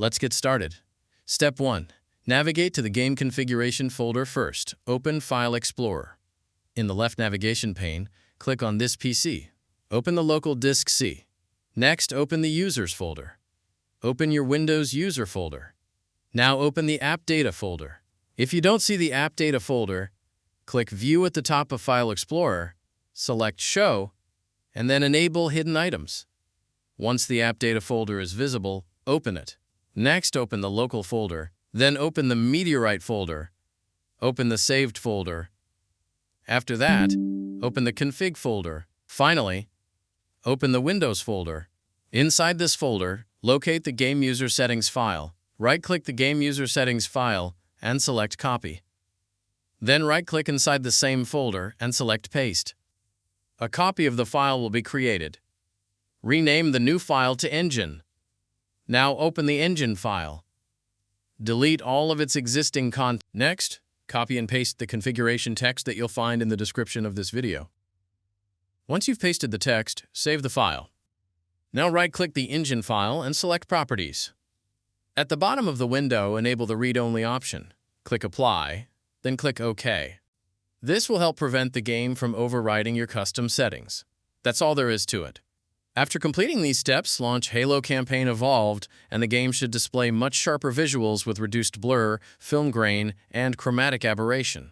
Let's get started. Step 1. Navigate to the Game Configuration folder first. Open File Explorer. In the left navigation pane, click on this PC. Open the local disk C. Next, open the Users folder. Open your Windows User folder. Now open the App Data folder. If you don't see the App Data folder, click View at the top of File Explorer, select Show, and then enable Hidden Items. Once the App Data folder is visible, open it. Next, open the Local folder, then open the Meteorite folder. Open the Saved folder. After that, open the Config folder. Finally, open the Windows folder. Inside this folder, locate the Game User Settings file. Right-click the Game User Settings file and select Copy. Then right-click inside the same folder and select Paste. A copy of the file will be created. Rename the new file to Engine. Now open the Engine file. Delete all of its existing content. Next, copy and paste the configuration text that you'll find in the description of this video. Once you've pasted the text, save the file. Now right-click the Engine file and select Properties. At the bottom of the window, enable the Read-Only option. Click Apply, then click OK. This will help prevent the game from overriding your custom settings. That's all there is to it. After completing these steps, launch Halo Campaign Evolved, and the game should display much sharper visuals with reduced blur, film grain, and chromatic aberration.